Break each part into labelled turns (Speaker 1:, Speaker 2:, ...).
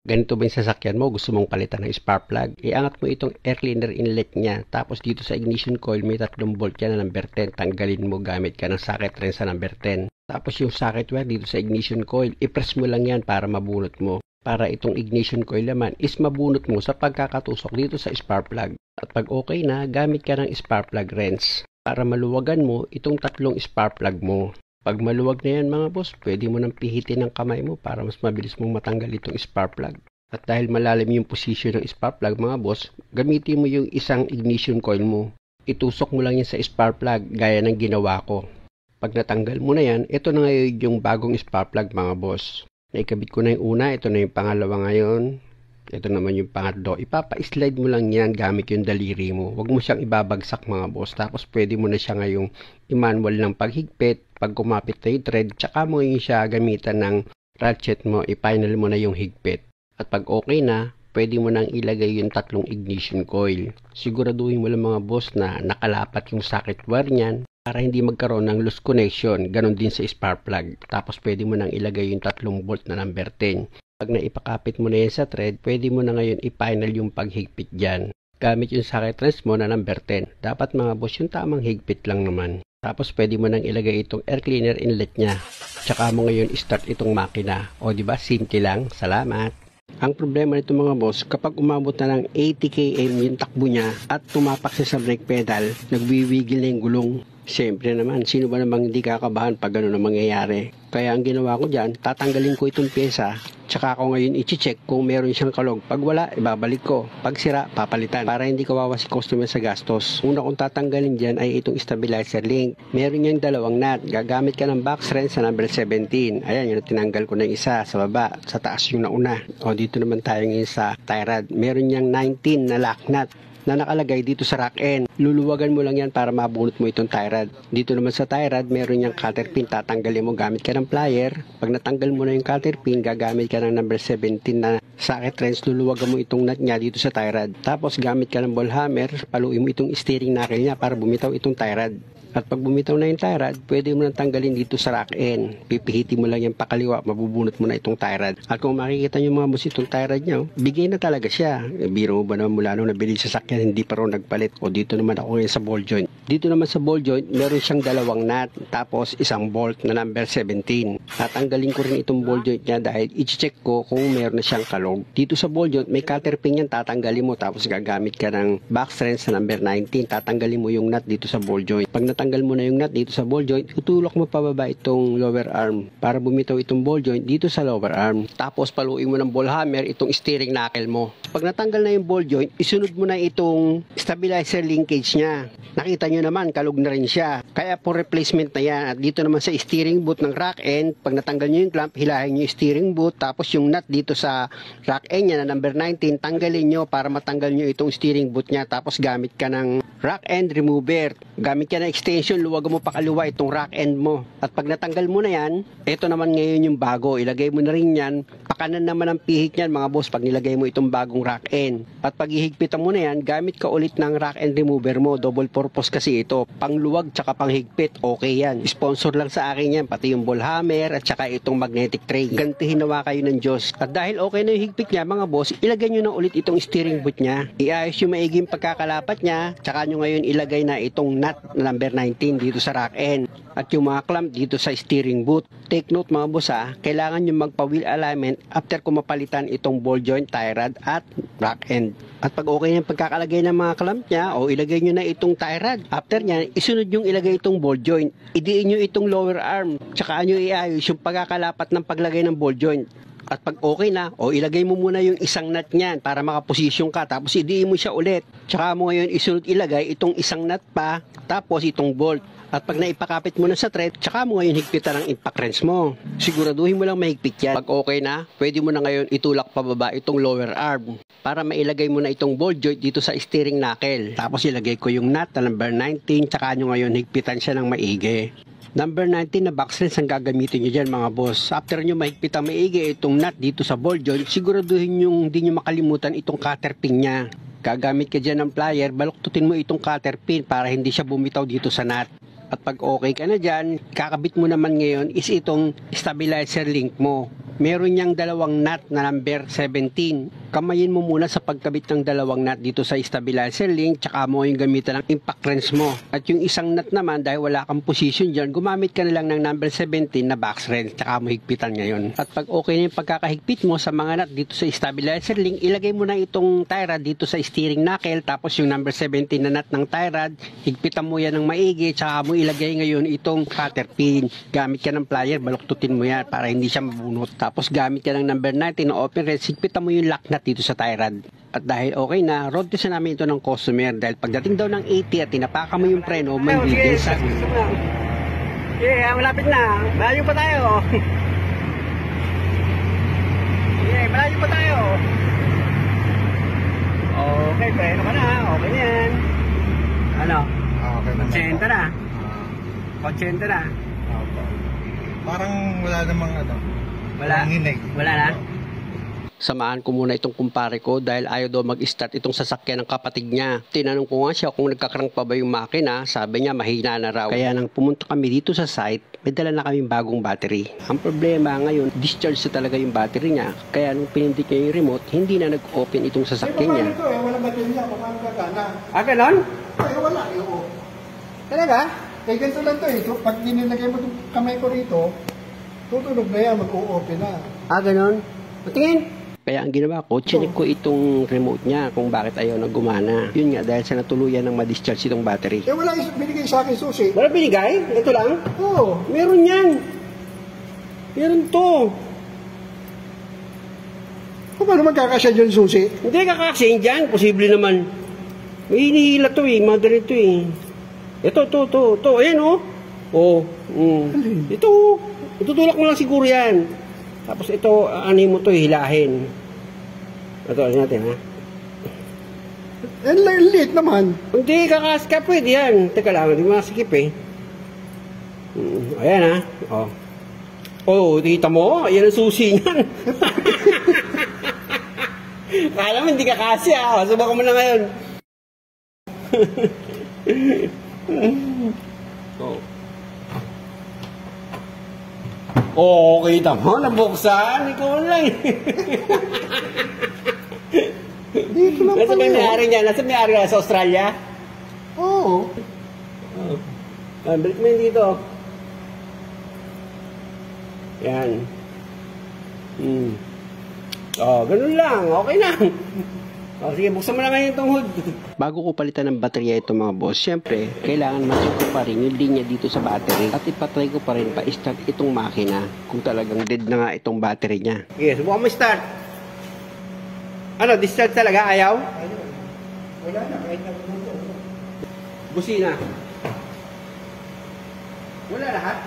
Speaker 1: Ganito ba yung sasakyan mo? Gusto mong palitan ng spark plug? Iangat mo itong air cleaner inlet niya. Tapos dito sa ignition coil, may 3 bolt yan na number 10. Tanggalin mo gamit ka ng socket wrench sa number 10. Tapos yung socket wire dito sa ignition coil, i-press mo lang yan para mabunot mo. Para itong ignition coil naman is mabunot mo sa pagkakatusok dito sa spark plug. At pag okay na, gamit ka ng spark plug wrench para maluwagan mo itong 3 spark plug mo. Pag maluwag na yan mga boss, pwede mo nang pihitin ng kamay mo para mas mabilis mong matanggal itong spark plug. At dahil malalim yung position ng spark plug mga boss, gamitin mo yung isang ignition coil mo. Itusok mo lang yan sa spark plug gaya ng ginawa ko. Pag natanggal mo na yan, ito na ngayon yung bagong spark plug mga boss. Naikabit ko na yung una, ito na yung pangalawa ngayon. Ito naman yung pangatlo. Ipapa-slide mo lang yan gamit yung daliri mo. Huwag mo siyang ibabagsak mga boss. Tapos pwede mo na siya ngayong i-manual ng paghigpit. Pag kumapit na yung thread, tsaka mo yung siya gamitan ng ratchet mo. I-final mo na yung higpit. At pag okay na, pwede mo nang ilagay yung 3 ignition coil. Siguraduhin mo lang mga boss na nakalapat yung socket wire niyan para hindi magkaroon ng loose connection. Ganon din sa spark plug. Tapos pwede mo nang ilagay yung 3 bolt na number 10. Pag naipakapit mo na yan sa thread, pwede mo na ngayon i-final yung paghigpit dyan. Gamit yung socket wrench mo na number 10. Dapat mga boss yung tamang higpit lang naman. Tapos pwede mo nang ilagay itong air cleaner inlet niya. Tsaka mo ngayon start itong makina. O diba, simple lang. Salamat! Ang problema nito mga boss, kapag umabot na ng 80 km yung takbo niya at tumapak siya sa brake pedal, nagwiwigil na yung gulong. Siyempre naman, sino ba namang hindi kakabahan pag gano'n ang mangyayari? Kaya ang ginawa ko dyan, tatanggalin ko itong pyesa, tsaka ako ngayon i-check kung meron siyang kalog. Pag wala, ibabalik ko. Pag sira, papalitan. Para hindi kawawa si customer sa gastos. Una kong tatanggalin dyan ay itong stabilizer link. Meron niyang 2 nut. Gagamit ka ng box wrench sa number 17. Ayan, yun, tinanggal ko na yung isa sa baba. Sa taas yung nauna. O, dito naman tayo ngayon sa tie rod. Meron niyang 19 na lock nut na nakalagay dito sa rack end. Luluwagan mo lang yan para mabunot mo itong tie rod. Dito naman sa tie rod, meron niyang cutter pin. Tatanggalin mo gamit ka ng plier. Pag natanggal mo na yung cutter pin, gagamit ka ng number 17 na socket wrench. Luluwagan mo itong nut niya dito sa tie rod. Tapos gamit ka ng ball hammer, paluin mo itong steering knuckle niya para bumitaw itong tie rod. At pag bumitaw na yung tie rod, pwede mo nang tanggalin dito sa rack end. Pipihitin mo lang yung pakaliwa, mabubunot mo na itong tie rod. At kung makikita nyo mga boss itong tie rod nyo, bigay na talaga siya. Biro mo ba naman mula nung nabili sa sakyan, hindi pa rin nagpalit. O dito naman ako ngayon sa ball joint. Dito naman sa ball joint, meron siyang 2 nut, tapos isang bolt na number 17. Tatanggalin ko rin itong ball joint niya dahil i-check ko kung meron na siyang kalog. Dito sa ball joint, may cutter pin yan, tatanggalin mo, tapos gagamit ka ng box wrench sa number 19. Tatanggalin mo yung nut dito sa ball joint. Pag natanggal mo na yung nut dito sa ball joint, tutulok mo pababa itong lower arm para bumitaw itong ball joint dito sa lower arm. Tapos paluin mo ng ball hammer itong steering knuckle mo. Pag natanggal na yung ball joint, isunod mo na itong stabilizer linkage niya. Nakita nyo naman, kalog na rin siya. Kaya po replacement na yan. At dito naman sa steering boot ng rack end, pag natanggal nyo yung clamp, hilahin nyo yung steering boot. Tapos yung nut dito sa rack end niya na number 19, tanggalin nyo para matanggal nyo itong steering boot niya. Tapos gamit ka ng rack end remover. Gamit ka ng extension, luwag mo pakaliwa itong rack end mo. At pag natanggal mo na yan, ito naman ngayon yung bago. Ilagay mo na rin yan. Pakanan naman ang pihit niyan mga boss pag nilagay mo itong bagong rack end. At pag ihigpitan mo na yan, gamit ka ulit ng rack end remover mo. Double purpose kasi ito. Pangluwag tsaka panghigpit, okay yan. Sponsor lang sa akin yan. Pati yung ball hammer at tsaka itong magnetic tray. Gantihin nawa kayo ng Diyos. At dahil okay na yung higpit niya mga boss, ilagay nyo na ulit itong steering boot niya. Iayos yung maiging pagkakalapat niya. Tsaka nyo ngayon ilagay na itong nut na number 19 dito sa rack end. At yung mga clamp dito sa steering boot. Take note mga boss kailangan nyo magpa-wheel alignment after kung mapalitan itong ball joint, tie rod at rack end. At pag okay na yung pagkakalagay ng mga clamp niya, o ilagay nyo na itong tie rod. After niya, isunod yung ilagay itong ball joint. Idiin nyo itong lower arm. Tsaka nyo iayos yung pagkakalapat ng paglagay ng ball joint. At pag okay na, ilagay mo muna yung isang nut niyan para makaposisyon ka. Tapos idiin mo siya ulit. Tsaka mo ngayon isunod ilagay itong isang nut pa, tapos itong bolt. At pag naipakapit mo na sa thread, tsaka mo ngayon higpitan ang impact wrench mo. Siguraduhin mo lang mahigpit yan. Pag okay na, pwede mo na ngayon itulak pababa itong lower arm para mailagay mo na itong ball joint dito sa steering knuckle. Tapos ilagay ko yung nut na number 19, tsaka nyo ngayon higpitan siya ng maigi. Number 19 na box wrench ang gagamitin nyo dyan mga boss. After nyo mahigpit ang maigi itong nut dito sa ball joint, siguraduhin nyo hindi nyo makalimutan itong cutter pin nya. Gagamit ka dyan ng plier, baluktutin mo itong cutter pin para hindi siya bumitaw dito sa nut. At pag okay ka na dyan, kakabit mo naman ngayon is itong stabilizer link mo. meron niyang dalawang nut na number 17. Kamayin mo muna sa pagkabit ng dalawang nut dito sa stabilizer link, tsaka mo yung gamitan ng impact wrench mo. At yung isang nut naman, dahil wala kang position dyan, gumamit ka na lang ng number 17 na box wrench, tsaka mo higpitan ngayon. At pag okay na yung pagkakahigpit mo sa mga nut dito sa stabilizer link, ilagay mo na itong tie rod dito sa steering knuckle, tapos yung number 17 na nut ng tie rod, higpitan mo yan ng maigi, tsaka mo ilagay ngayon itong cutter pin. Gamit ka ng plier, baluktutin mo yan para hindi siya mabunot. Tapos gamit ka ng number 19 na open wrench, higpitan mo yung lock nut dito sa tie rod. At dahil okay na, road test na namin ito ng customer dahil pagdating daw ng 80 at tinapakan mo yung preno, may bigay sa... Yeah, malapit na. Malayo pa tayo. Yeah, malayo pa tayo. Okay, preno ka na. Okay na yan. Ano?
Speaker 2: Okay na.
Speaker 1: Konsyente na. Konsyente na.
Speaker 2: Parang wala namang ano.
Speaker 1: Wala.
Speaker 2: Hinig.
Speaker 1: Wala na. Samahan ko muna itong kumpare ko dahil ayaw daw mag-start itong sasakyan ng kapatid niya. Tinanong ko nga siya kung nagkakrang pa ba yung makina, sabi niya mahina na raw. Kaya nang pumunta kami dito sa site, may dala na kaming bagong battery. Ang problema ngayon, discharge na talaga yung battery niya. Kaya nung pinindot niya yung remote, hindi na nag-open itong sasakyan niya.
Speaker 2: Ito wala battery niya, paano gagana?
Speaker 1: Ah, ganon?
Speaker 2: Wala, oo.
Speaker 1: Talaga?
Speaker 2: Ganito lang to So, pag ninilagay mo itong kamay ko rito, tutunog na yan, mag-o-open na.
Speaker 1: Ah, ganon? Patingin! Kaya ang ginawa ko, chinik ko itong remote niya kung bakit ayaw na gumana. Yun nga, dahil sa natuluyan ng ma-discharge itong battery.
Speaker 2: Wala binigay sa akin susi.
Speaker 1: Wala binigay? Ito lang?
Speaker 2: Oo.
Speaker 1: Meron yan. Meron to.
Speaker 2: Paano magkakasya dyan susi?
Speaker 1: Hindi kakaksin dyan. Posible naman. May hinihila to eh. Mother ito eh. Ito. Ayan oh. Oh. Ito. Itutulak mo lang siguro yan. Tapos ito, anin mo to hilahin. Ito, alin natin ha.
Speaker 2: Liit naman.
Speaker 1: Hindi, kakaska pwede yan. Teka lang, hindi masikip eh. Ayan ha. Oh. Oh, kita mo? Ayan ang susi niyan. Kala mo hindi kakasya. Oh, subukan mo na ngayon. Oh. Oo, kita mo, nabuksan. Ikaw lang.
Speaker 2: Dito lang
Speaker 1: Nasa
Speaker 2: pala
Speaker 1: may
Speaker 2: yun.
Speaker 1: may-ari niya? Nasa may-ari niya? Sa Australia?
Speaker 2: Oo.
Speaker 1: Balik mo yun dito. Yan. Ganun lang. Okay na. Sige, buksan mo na ngayon itong hood. Bago ko palitan ng baterya ito mga boss, syempre, kailangan ma-check ko pa rin yung linya dito sa battery at ipatry ko pa rin pa-start itong makina kung talagang dead na nga itong battery niya. Okay, subukan mo start. Ano, discharge talaga? Ayaw?
Speaker 2: Wala na, kahit na buto.
Speaker 1: Busina. Wala lahat.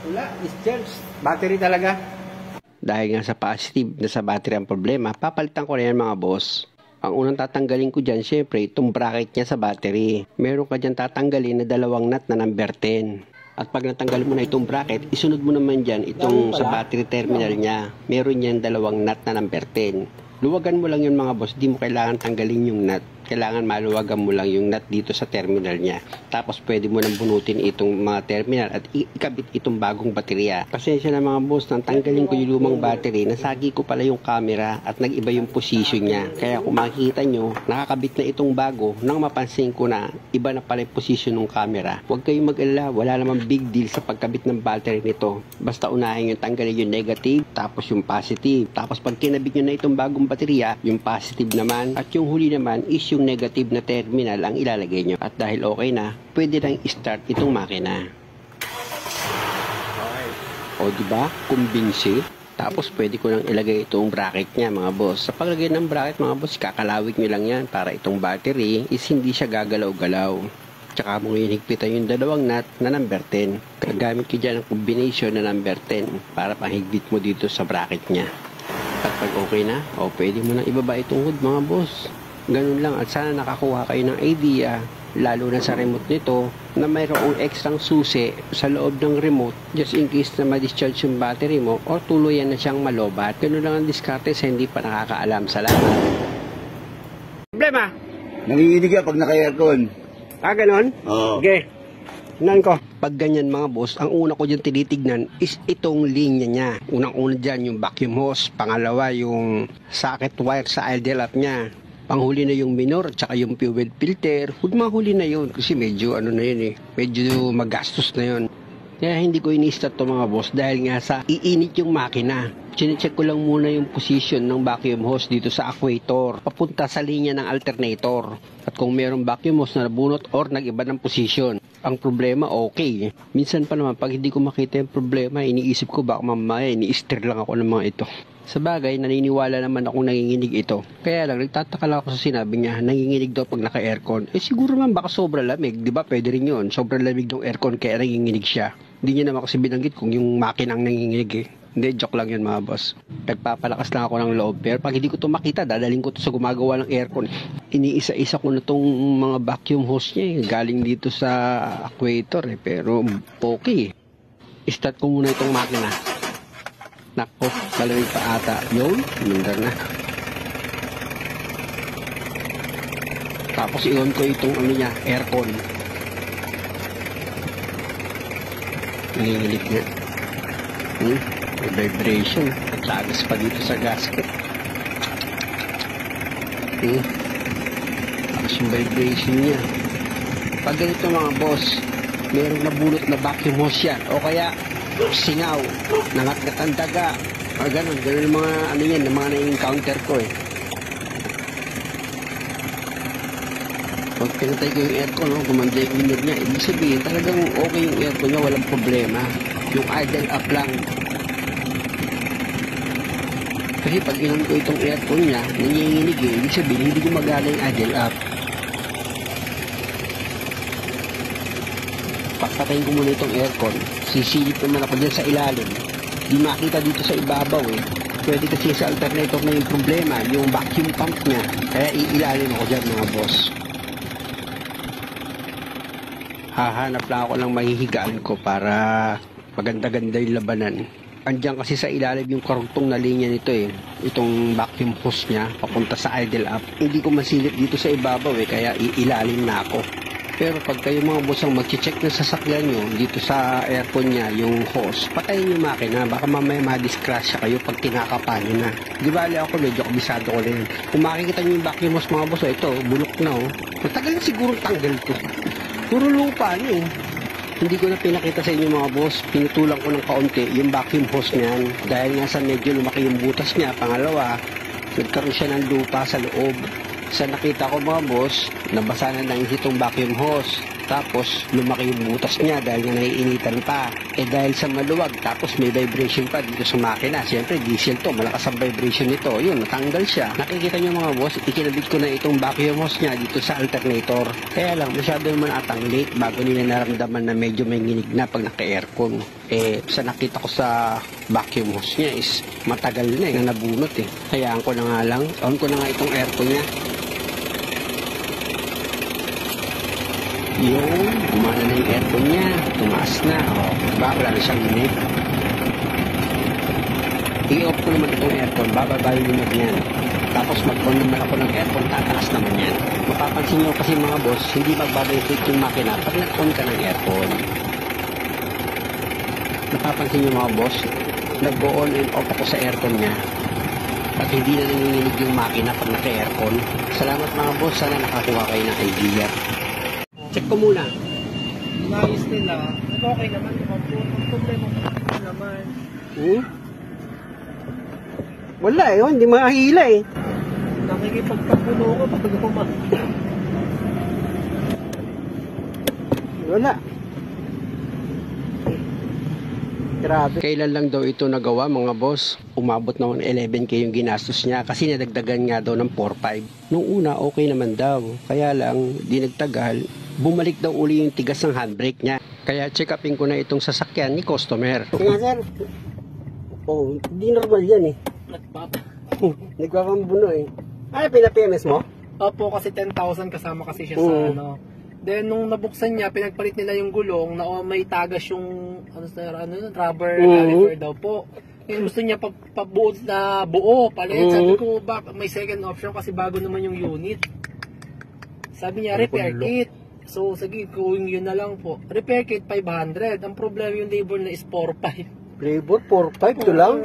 Speaker 1: Wala, discharge. Battery talaga. Dahil nga sa positive na sa battery ang problema, papalitan ko na yan mga boss. Ang unang tatanggalin ko dyan, syempre, itong bracket niya sa battery. Meron ka dyan tatanggalin na dalawang nut na number 10. At pag natanggal mo na itong bracket, isunod mo naman dyan itong sa battery terminal niya. Meron yan dalawang nut na number 10. Luwagan mo lang yun mga boss, di mo kailangan tanggalin yung nut. Kailangan maluwagan mo lang yung nut dito sa terminal niya. Tapos pwede mo nang bunutin itong mga terminal at ikabit itong bagong baterya. Pasensya na mga boss, nang tanggalin ko yung lumang battery, nasagi ko pala yung camera at nag-iba yung position niya. Kaya kung makikita nyo, nakakabit na itong bago nang mapansin ko na iba na pala yung position ng camera. Huwag kayong mag-alala, wala namang big deal sa pagkabit ng battery nito. Basta unahin yung tanggalin yung negative, tapos yung positive. Tapos pag kinabit nyo na itong bagong baterya, yung positive naman at yung huli naman is yung negative na terminal ang ilalagay nyo. At dahil okay na, pwede nang i-start itong makina. Okay. O diba? Kumbinsi. Tapos pwede ko nang ilagay itong bracket niya mga boss. Sa paglagay ng bracket mga boss, kakalawig nyo lang yan para itong battery is hindi siya gagalaw-galaw. Tsaka mo hinigpitan yung dalawang nut na number 10. Gagamit ko dyan ang combination na number 10 para panghigpit mo dito sa bracket niya. At pag okay na, pwede mo nang ibaba itong hood mga boss. Ganun lang at sana nakakuha kayo ng idea lalo na sa remote nito na mayroong ekstrang susi sa loob ng remote just in case na ma-discharge yung battery mo o tuluyan na siyang malobat. Ganun lang ang diskarte sa hindi pa nakakaalam. Salamat. Problema?
Speaker 3: Nanginginig yan pag naka-aircon.
Speaker 1: Ganun?
Speaker 3: Oo.
Speaker 1: Okay. Nan ko, pag ganyan mga boss, ang una ko dyan tinitignan is itong linya niya. Unang-una dyan yung vacuum hose, pangalawa yung socket wire sa idle up niya. Panghuli na yung minor at saka yung fuel filter. Huwag mahuli na yun kasi medyo ano na yun medyo magastos na yun. Kaya hindi ko ini-start to mga boss dahil nga sa iinit yung makina. Chinecheck ko lang muna yung position ng vacuum hose dito sa equator papunta sa linya ng alternator. At kung mayroong vacuum hose na nabunot or nag-iba ng position, ang problema okay. Minsan pa naman pag hindi ko makita yung problema, iniisip ko baka mamaya ini-steer lang ako ng mga ito. Sa bagay, naniniwala naman akong nanginginig ito. Kaya lang, nagtataka lang ako sa sinabi niya, nanginginig daw pag naka-aircon. Siguro man baka sobrang lamig, di ba? Pwede rin yun. Sobrang lamig ng aircon kaya nanginginig siya. Hindi niya naman kasi binanggit kung yung makina ang nanginginig Hindi, joke lang yun mga boss. Nagpapalakas lang ako ng loob. Pero pag hindi ko to makita, dadaling ko to sa gumagawa ng aircon. Iniisa-isa ko na tong mga vacuum hose niya galing dito sa equator Pero okay. Start ko muna itong makina. Nako, malamig pa ata. Yun, mindar na. Tapos i-on ko itong aircon. Nanginginig niya. May vibration. Tagas pa dito sa gasket. Tapos yung vibration niya. Pag ganito mga boss, merong nabulot na vacuum hose yan. O kaya, singaw, nangat-ngat ang daga. Ganun yung mga yan, mga na-encounter ko Pag pinatay ko yung aircon, gumanda yung minor niya, ibig sabihin, talagang okay yung aircon niya, walang problema. Yung idle up lang. Kasi pag inon ko itong aircon niya, nanginginig ibig sabihin, hindi gumagana yung idle up. Pagpatayin ko muna itong aircon, sisilip naman ako dyan sa ilalim. Di makita dito sa ibabaw Pwede kasi sa alternator na yung problema, yung vacuum pump niya. Kaya iilalim ako dyan mga boss. Hahanap lang ako ng mahihigaan ko para maganda-ganda yung labanan. Andiyan kasi sa ilalim yung karugtong na linya nito Itong vacuum hose niya papunta sa idle up. Hindi ko masilip dito sa ibabaw kaya iilalim na ako. Pero pag kayo mga boss ang mag-check ng sasakyan nyo dito sa aircon niya, yung hose, patayin yung makina. Baka mamaya ma-discrasya kayo pag kinakapa nyo na. Di bali ako medyo kabisado ko na yun. Kung makikita nyo yung vacuum hose mga boss, ito, bulok na Matagal na siguro tanggal to. Puro lupa Hindi ko na pinakita sa inyo mga boss. Pinutulang ko ng kaunti yung vacuum hose niyan. Dahil nga sa medyo lumaki yung butas niya. Pangalawa, nagkaroon siya ng lupa sa loob. Sa nakita ko mga boss, nabasa na ng itong vacuum hose. Tapos lumaki yung butas niya dahil nga naiinitan pa. Dahil sa maluwag, tapos may vibration pa dito sa makina. Siyempre diesel to, malakas ang vibration nito. Yun, natanggal siya. Nakikita nyo mga boss, ikinabit ko na itong vacuum hose niya dito sa alternator. Kaya lang, masyado naman atang late bago nila naramdaman na medyo may nginig na pag naka-aircon. Sa nakita ko sa vacuum hose niya is matagal na na nabunot Hayaan ko na nga lang, on ko na nga itong aircon niya. Yung gumana na yung aircon niya, tumaas na. Wala na siyang init. I-off ko naman itong aircon, bababa yung init niyan. Tapos mag-on naman ako ng aircon, tataas naman yan. Mapapansin nyo kasi mga boss, hindi magbabayate yung makina pag nag-on ka ng aircon. Napapansin nyo mga boss, nag-on and off ako sa aircon niya. At hindi na nanginginig yung makina pag naka-aircon. Salamat mga boss, sana nakakuha kayo ng idea. Check ko muna.
Speaker 3: Inayos nila. Okay naman. Ang problema ko naman.
Speaker 1: Wala hindi mahila
Speaker 3: Nakikipagpapuno ko pag umaga.
Speaker 1: Wala. Grabe. Kailan lang daw ito nagawa mga boss? Umabot naman 11K yung ginastos niya kasi nadagdagan nga daw ng 4-5. Nung una okay naman daw. Kaya lang di nagtagal. Bumalik daw uli yung tigas ng handbrake niya. Kaya check upin ko na itong sasakyan ni customer. Nga sir. Di normal yan Nagpapambuno Ay, pina-PMS mo?
Speaker 3: Opo, kasi 10,000 kasama kasi siya sa Then, nung nabuksan niya, pinagpalit nila yung gulong na may tagas yung rubber caliper daw po. Gusto niya pabuo na buo, palit. Sabi ko, may second option kasi bago naman yung unit. Sabi niya, repair kit. So, sige, going yun na lang po. Repair kit, 500. Ang problema yung labor na is 4.5.
Speaker 1: Flavor 4.5 ito lang.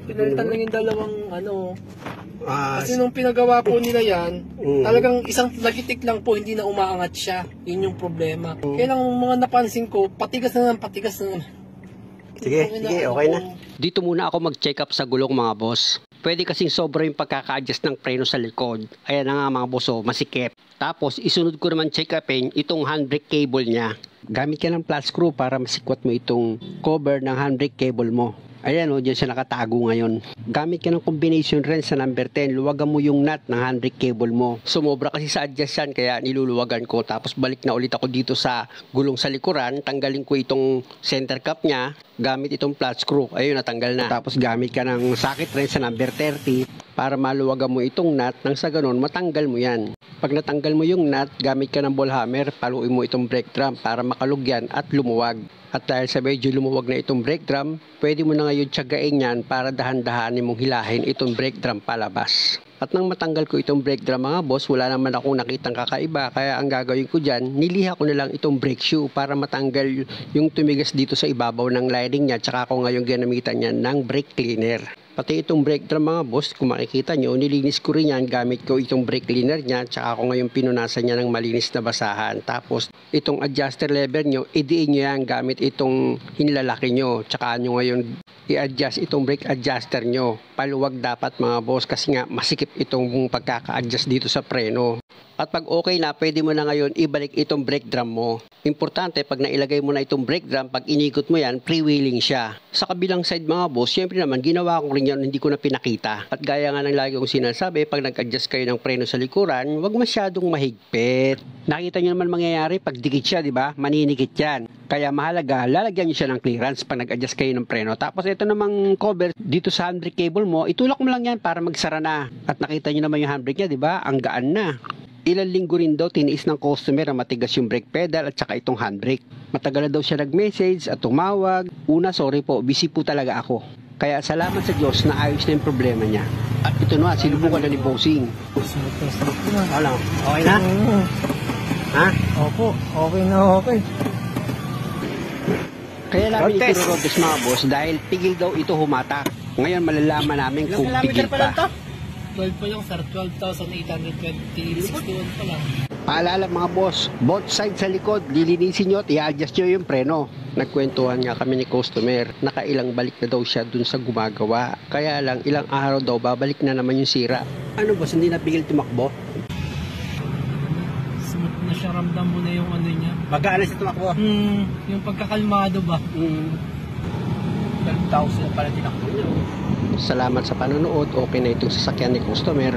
Speaker 3: Pinalitan lang yung dalawang kasi nung pinagawa po nila yan, talagang isang lagitik lang po, hindi na umaangat siya. Yun yung problema. Kaya lang mga napansin ko, patigas na naman.
Speaker 1: Sige, okay na. Dito muna ako mag-check up sa gulong mga boss. Pwede kasing sobra yung pagkaka-adjust ng preno sa likod. Ayan na nga mga boss, masikip. Tapos isunod ko naman check upin itong handbrake cable niya. Gamit ka ng flat screw para masikwat mo itong cover ng handbrake cable mo. Ayan dyan siya nakatago ngayon. Gamit ka ng combination wrench sa number 10, luwagan mo yung nut ng handbrake cable mo. Sumobra kasi sa adjust yan, kaya niluluwagan ko. Tapos balik na ulit ako dito sa gulong sa likuran, tanggalin ko itong center cap niya, gamit itong flat screw. Ayun, natanggal na. Tapos gamit ka ng socket wrench sa number 30 para maluwagan mo itong nut, nang sa ganun matanggal mo yan. Pag natanggal mo yung nut, gamit ka ng ball hammer, paluin mo itong brake drum para makalugyan at lumuwag. At dahil sa medyo lumuwag na itong brake drum, pwede mo na ngayon tiyagain yan para dahan-dahanin mong hilahin itong brake drum palabas. At nang matanggal ko itong brake drum mga boss, wala naman akong nakitang kakaiba, kaya ang gagawin ko dyan, niliha ko na lang itong brake shoe para matanggal yung tumigas dito sa ibabaw ng lining niya, tsaka ako ngayon ginamitan niya ng brake cleaner. Pati itong brake drum mga boss, kung makikita nyo, nilinis ko rin yan gamit ko itong brake cleaner niya, tsaka ako ngayon pinunasan niya ng malinis na basahan. Tapos itong adjuster lever nyo, idiin nyo yan gamit itong hinlalaki nyo, tsaka nyo ngayon i-adjust itong brake adjuster nyo. Paluwag dapat mga boss kasi nga masikip itong pagkaka-adjust dito sa preno. At pag okay na, pwede mo na ngayon ibalik itong brake drum mo. Importante, pag nailagay mo na itong brake drum, pag inikot mo yan, freewheeling siya. Sa kabilang side mga boss, syempre naman, ginawa ko rin yan, hindi ko na pinakita. At gaya nga ng lagi kong sinasabi, pag nag-adjust kayo ng preno sa likuran, wag masyadong mahigpit. Nakita nyo naman mangyayari, pag dikit siya, di ba? Maninikit yan. Kaya mahalaga, lalagyan nyo siya ng clearance pag nag-adjust kayo ng preno. Tapos ito namang cover dito sa handbrake cable mo, itulak mo lang yan para magsara na. At nakita nyo naman yung handbrake niya, di ba? Ang gaan na. Ilang linggo rin daw tiniis ng customer na matigas yung brake pedal at saka itong handbrake. Matagal na daw siya nag-message at tumawag. Una, sorry po, busy po talaga ako. Kaya salamat sa Diyos na ayos na yung problema niya. At ito na, sinubukan na ni Bossing. Alam, okay na? Ha?
Speaker 3: Opo, okay na okay.
Speaker 1: Kaya namin itinurobes mga boss dahil pigil daw ito humatak. Ngayon malalaman namin kung pigil pa.
Speaker 3: 12 pa yung sir, 12,820, 61 pa lang.
Speaker 1: Paalala mga boss, both sides sa likod, lilinisin nyo at i-adjust nyo yung preno. Nagkwentuhan nga kami ni customer, nakailang balik na daw siya dun sa gumagawa. Kaya lang ilang araw daw babalik na naman yung sira. Ano boss, hindi napigil tumakbo?
Speaker 3: Smooth na siya, ramdam mo na yung ano niya.
Speaker 1: Mag-aalis na tumakbo?
Speaker 3: Yung pagkakalmado ba?
Speaker 1: 12,000 pala tinakbo nyo. Salamat sa panonood, okay na itong sasakyan ni customer.